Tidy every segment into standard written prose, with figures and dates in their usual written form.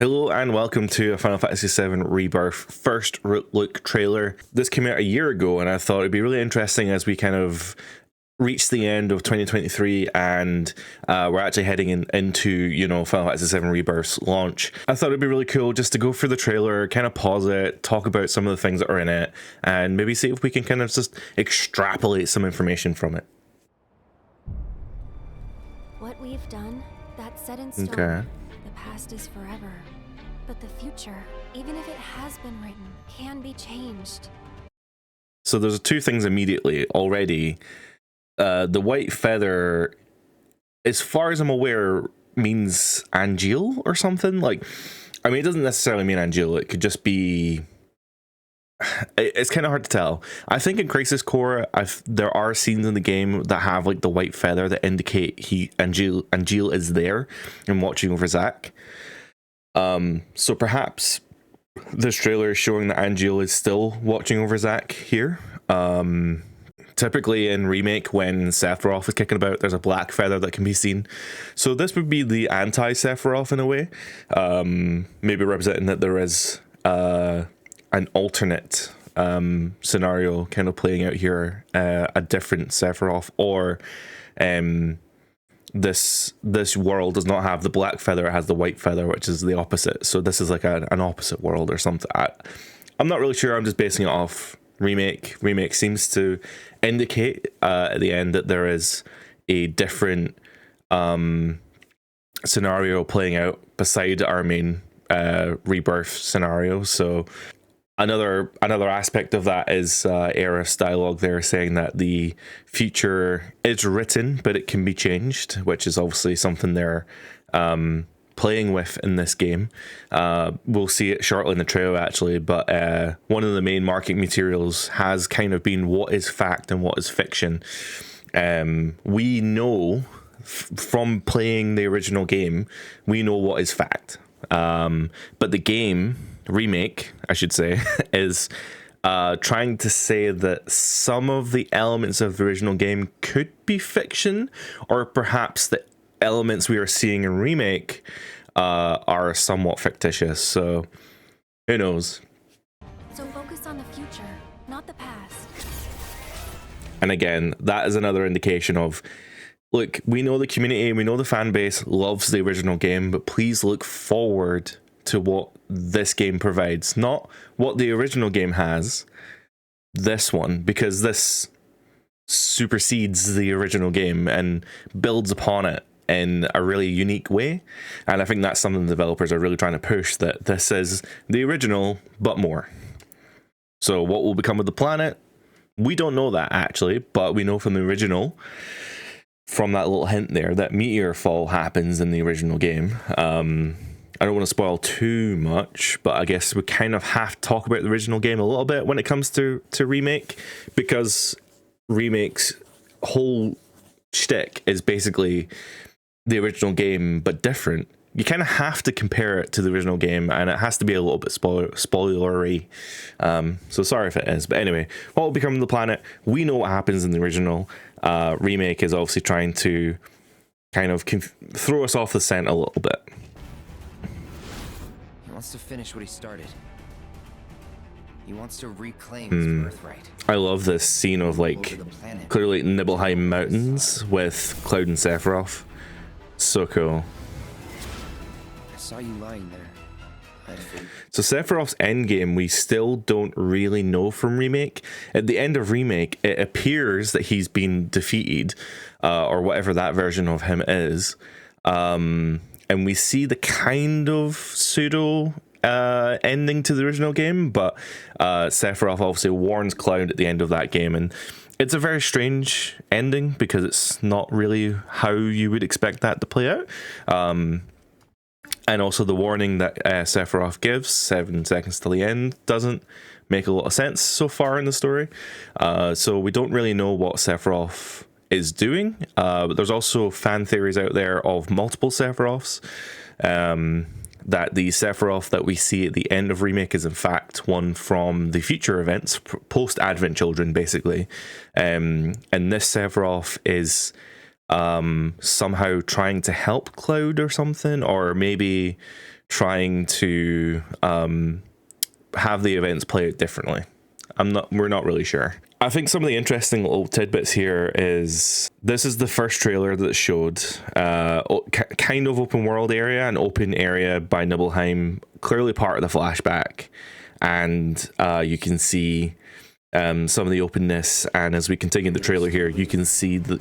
Hello and welcome to a Final Fantasy VII Rebirth first look trailer. This came out a year ago and I thought it'd be really interesting as we kind of reach the end of 2023 and we're actually heading into, you know, Final Fantasy VII Rebirth's launch. I thought it'd be really cool just to go through the trailer, kind of pause it, talk about some of the things that are in it, and maybe see if we can kind of just extrapolate some information from it. What we've done, that's set in stone. Okay. The past is forever. But the future, even if it has been written, can be changed. So there's two things immediately already. The white feather, as far as I'm aware, means Angeal or something. Like, I mean, it doesn't necessarily mean Angeal. It could just be... It's kind of hard to tell. I think in Crisis Core, there are scenes in the game that have like the white feather that indicate Angeal is there and watching over Zack. So perhaps this trailer is showing that Angeal is still watching over Zack here. Typically in Remake, when Sephiroth is kicking about, there's a black feather that can be seen. So this would be the anti-Sephiroth in a way. Maybe representing that there is an alternate scenario kind of playing out here, a different Sephiroth, or this world does not have the black feather, it has the white feather, which is the opposite. So this is like an opposite world or something. I'm not really sure. I'm just basing it off Remake. Remake seems to indicate at the end that there is a different scenario playing out beside our main Rebirth scenario. So another aspect of that is Aerith's dialogue there saying that the future is written, but it can be changed, which is obviously something they're playing with in this game. We'll see it shortly in the trailer actually, but one of the main marketing materials has kind of been what is fact and what is fiction. We know from playing the original game, we know what is fact. But the game, Remake, I should say, is trying to say that some of the elements of the original game could be fiction, or perhaps the elements we are seeing in Remake are somewhat fictitious. So who knows? So focus on the future, not the past. And again, that is another indication of, look, we know the community, we know the fan base loves the original game, but please look forward to what this game provides, not what the original game has, this one, because this supersedes the original game and builds upon it in a really unique way. And I think that's something the developers are really trying to push, that this is the original but more. So what will become of the planet, we don't know that actually, but we know from the original, from that little hint there, that meteor fall happens in the original game. I don't want to spoil too much, but I guess we kind of have to talk about the original game a little bit when it comes to Remake, because Remake's whole shtick is basically the original game but different. You kind of have to compare it to the original game, and it has to be a little bit spoilery. So sorry if it is, but anyway, what will become of the planet? We know what happens in the original. Remake is obviously trying to kind of throw us off the scent a little bit. He wants to finish what he started. He wants to reclaim his birthright. I love this scene of like clearly Nibelheim Mountains with Cloud and Sephiroth. So cool. I saw you lying there. So Sephiroth's endgame we still don't really know from Remake. At the end of Remake, it appears that he's been defeated, or whatever that version of him is. And we see the kind of pseudo ending to the original game, but Sephiroth obviously warns Cloud at the end of that game, and it's a very strange ending because it's not really how you would expect that to play out. And also the warning that Sephiroth gives, 7 seconds till the end, doesn't make a lot of sense so far in the story. So we don't really know what Sephiroth is doing. But there's also fan theories out there of multiple Sephiroths. That the Sephiroth that we see at the end of Remake is in fact one from the future events, post-Advent Children, basically. And this Sephiroth is somehow trying to help Cloud or something, or maybe trying to have the events play out differently. We're not really sure. I think some of the interesting little tidbits here is this is the first trailer that showed kind of open world area, an open area by Nibelheim, clearly part of the flashback, and you can see some of the openness. And as we continue the trailer here, you can see the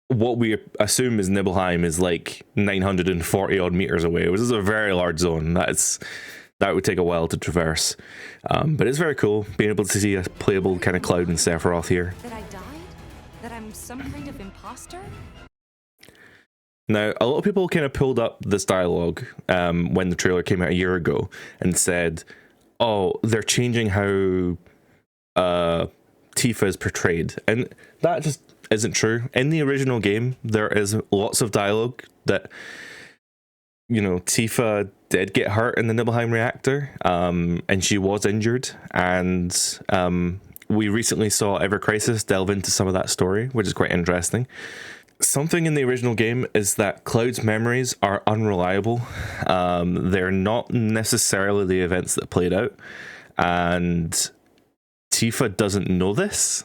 what we assume is Nibelheim is like 940 odd meters away, which is a very large zone. That would take a while to traverse, but it's very cool being able to see a playable kind of Cloud and Sephiroth here. That I died? That I'm some kind of imposter? Now, a lot of people kind of pulled up this dialogue when the trailer came out a year ago and said, oh, they're changing how Tifa is portrayed. And that just isn't true. In the original game, there is lots of dialogue that, Tifa did get hurt in the Nibelheim reactor, and she was injured. And we recently saw Ever Crisis delve into some of that story, which is quite interesting. Something in the original game is that Cloud's memories are unreliable. They're not necessarily the events that played out. And Tifa doesn't know this,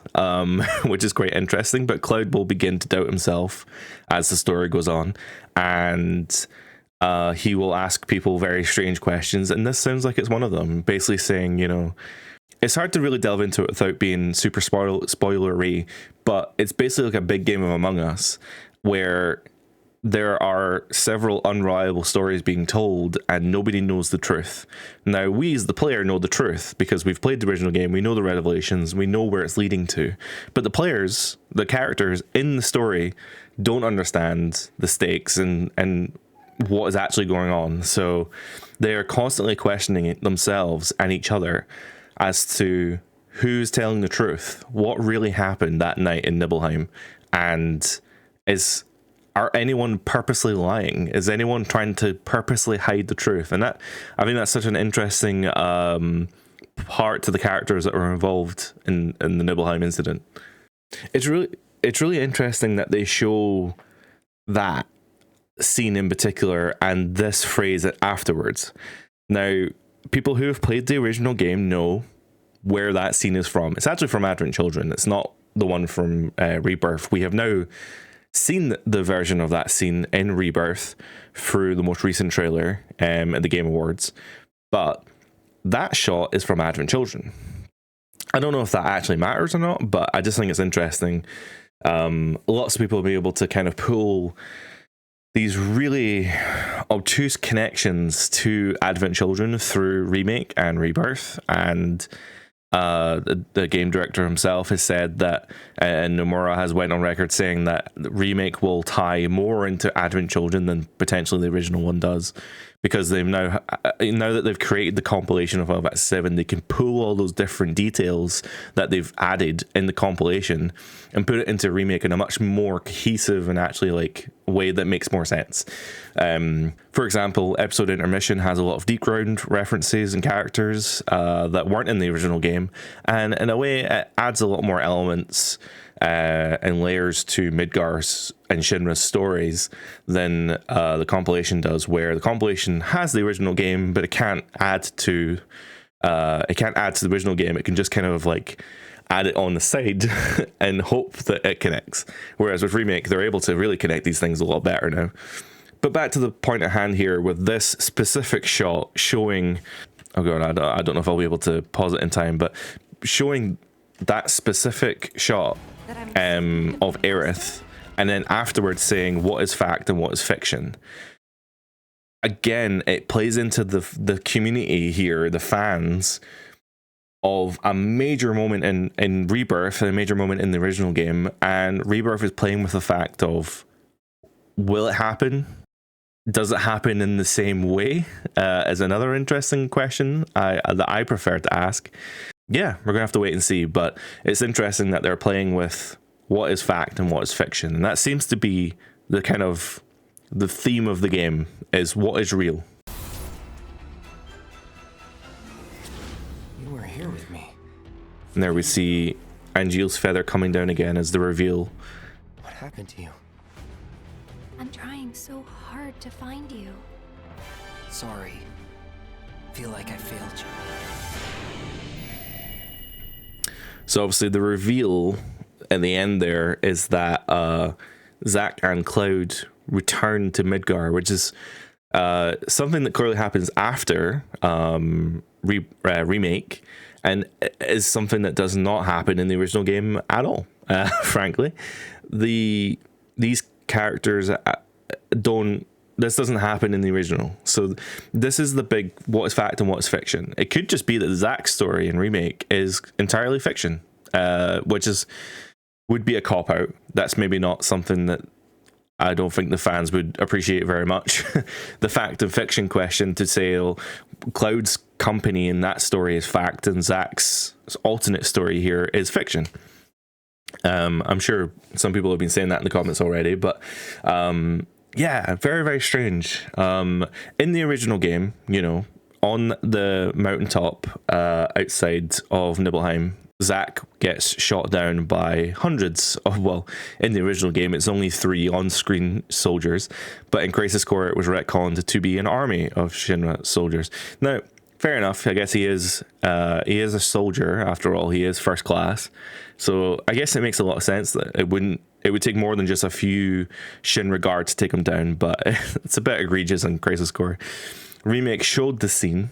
which is quite interesting, but Cloud will begin to doubt himself as the story goes on. And he will ask people very strange questions, and this sounds like it's one of them, basically saying, it's hard to really delve into it without being super spoilery, but it's basically like a big game of Among Us, where there are several unreliable stories being told and nobody knows the truth. Now, we as the player know the truth because we've played the original game, we know the revelations, we know where it's leading to, but the players, the characters in the story, don't understand the stakes and what is actually going on. So they are constantly questioning themselves and each other as to who's telling the truth, what really happened that night in Nibelheim, and are anyone purposely lying? Is anyone trying to purposely hide the truth? And that, I think that's such an interesting part to the characters that were involved in the Nibelheim incident. It's really interesting that they show that scene in particular and this phrase afterwards. Now, people who have played the original game know where that scene is from. It's actually from Advent Children. It's not the one from Rebirth. We have now seen the version of that scene in Rebirth through the most recent trailer at the Game Awards, but that shot is from Advent Children. I don't know if that actually matters or not, but I just think it's interesting. Lots of people will be able to kind of pull these really obtuse connections to Advent Children through Remake and Rebirth, and the game director himself has said that, and Nomura has went on record saying that the Remake will tie more into Advent Children than potentially the original one does, because they've now that they've created the compilation of Final Fantasy 7, they can pull all those different details that they've added in the compilation and put it into Remake in a much more cohesive and actually like way that makes more sense. For example, episode Intermission has a lot of Deep Ground references and characters that weren't in the original game, and in a way it adds a lot more elements and layers to Midgar's and Shinra's stories than the compilation does, where the compilation has the original game, but it can't add to the original game. It can just kind of like add it on the side and hope that it connects. Whereas with Remake, they're able to really connect these things a lot better now. But back to the point at hand here with this specific shot showing, oh god, I don't know if I'll be able to pause it in time, but showing that specific shot of Aerith, and then afterwards saying what is fact and what is fiction. Again, it plays into the community here, the fans, of a major moment in Rebirth and a major moment in the original game, and Rebirth is playing with the fact of, will it happen? Does it happen in the same way? Is another interesting question that I prefer to ask. Yeah, we're gonna have to wait and see, but it's interesting that they're playing with what is fact and what is fiction, and that seems to be the kind of the theme of the game, is what is real. You were here with me. And there we see Angeal's feather coming down again as the reveal. What happened to you? I'm trying so hard to find you. Sorry. Feel like I failed you. So obviously the reveal at the end there is that Zack and Cloud return to Midgar, which is something that clearly happens after Remake, and is something that does not happen in the original game at all. Frankly, these characters this doesn't happen in the original. So this is the big what is fact and what is fiction. It could just be that Zack's story in Remake is entirely fiction, which would be a cop-out. That's maybe not something that I don't think the fans would appreciate very much. The fact and fiction question to say, oh, Cloud's company in that story is fact and Zack's alternate story here is fiction. I'm sure some people have been saying that in the comments already, but yeah, very, very strange. In the original game, on the mountaintop outside of Nibelheim, Zack gets shot down by hundreds of, well, in the original game, it's only 3 on-screen soldiers, but in Crisis Core, it was retconned to be an army of Shinra soldiers. Now, fair enough. I guess he is a soldier after all. He is first class, so I guess it makes a lot of sense that it would take more than just a few Shinra guards to take him down. But it's a bit egregious in Crisis Core. Remake showed the scene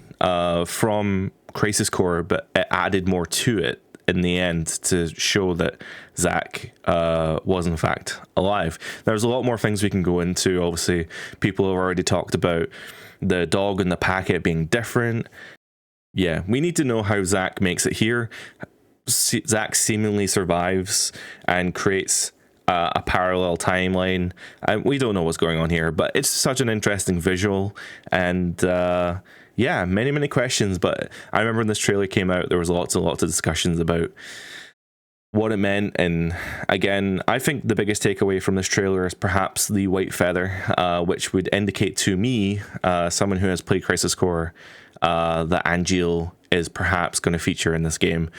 from Crisis Core, but it added more to it in the end to show that Zack was in fact alive. There's a lot more things we can go into. Obviously, people have already talked about the dog and the packet being different. Yeah, we need to know how Zack makes it here. Zack seemingly survives and creates a parallel timeline. We don't know what's going on here, but it's such an interesting visual, and yeah, many questions. But I remember when this trailer came out, there was lots and lots of discussions about what it meant. And again, I think the biggest takeaway from this trailer is perhaps the white feather, which would indicate to me, someone who has played Crisis Core, that Angeal is perhaps going to feature in this game.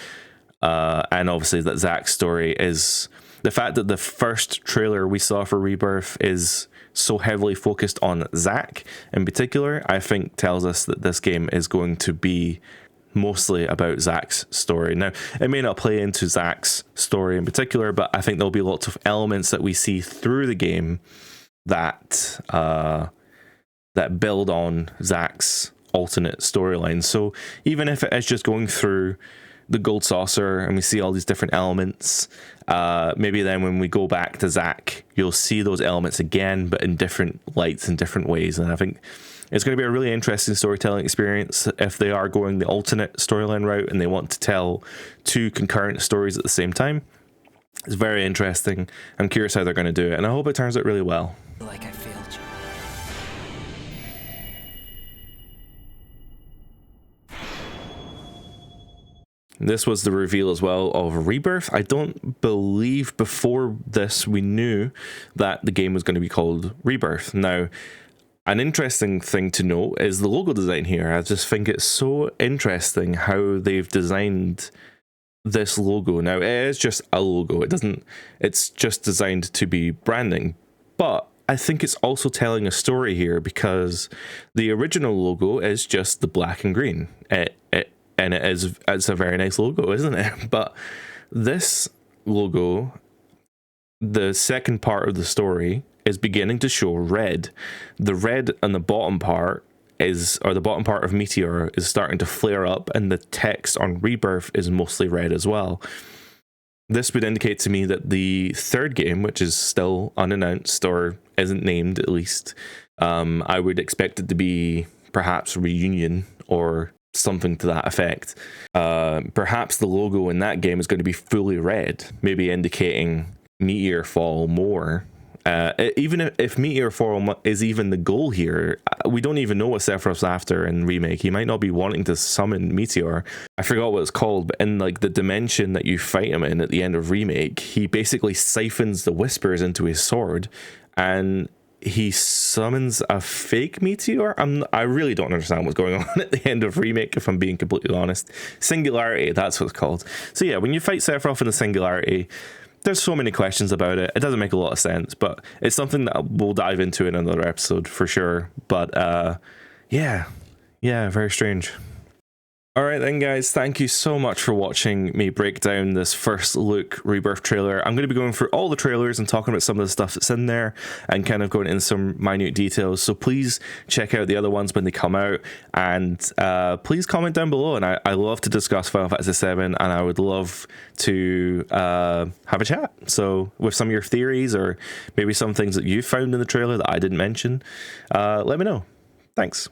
And obviously that Zack's story is the fact that the first trailer we saw for Rebirth is so heavily focused on Zack in particular, I think tells us that this game is going to be mostly about Zack's story. Now, it may not play into Zack's story in particular, but I think there'll be lots of elements that we see through the game that that build on Zack's alternate storyline. So even if it is just going through the gold saucer and we see all these different elements, maybe then when we go back to Zack, you'll see those elements again, but in different lights and different ways. And I think it's going to be a really interesting storytelling experience if they are going the alternate storyline route and they want to tell 2 concurrent stories at the same time. It's very interesting. I'm curious how they're going to do it, and I hope it turns out really well. Like I failed you. This was the reveal as well of Rebirth. I don't believe before this we knew that the game was going to be called Rebirth. Now, an interesting thing to note is the logo design here. I just think it's so interesting how they've designed this logo. Now, it is just a logo. It's just designed to be branding. But I think it's also telling a story here, because the original logo is just the black and green. And it's a very nice logo, isn't it? But this logo, the second part of the story, is beginning to show red. The red on the bottom part the bottom part of Meteor is starting to flare up, and the text on Rebirth is mostly red as well. This would indicate to me that the third game, which is still unannounced or isn't named at least, I would expect it to be perhaps Reunion or something to that effect. Perhaps the logo in that game is going to be fully red, maybe indicating Meteor Fall more. Even if Meteor Fall is even the goal here, we don't even know what Sephiroth's after in Remake. He might not be wanting to summon Meteor. I forgot what it's called, but in like the dimension that you fight him in at the end of Remake, he basically siphons the Whispers into his sword, and he summons a fake Meteor. I really don't understand what's going on at the end of Remake, if I'm being completely honest. Singularity, that's what it's called. So yeah, when you fight Sephiroth in the Singularity, there's so many questions about it. It doesn't make a lot of sense, but it's something that we'll dive into in another episode for sure. But Yeah, very strange. Alright then guys, thank you so much for watching me break down this first look Rebirth trailer. I'm going to be going through all the trailers and talking about some of the stuff that's in there and kind of going into some minute details, so please check out the other ones when they come out, and please comment down below, and I love to discuss Final Fantasy VII, and I would love to have a chat. So with some of your theories, or maybe some things that you found in the trailer that I didn't mention, let me know. Thanks.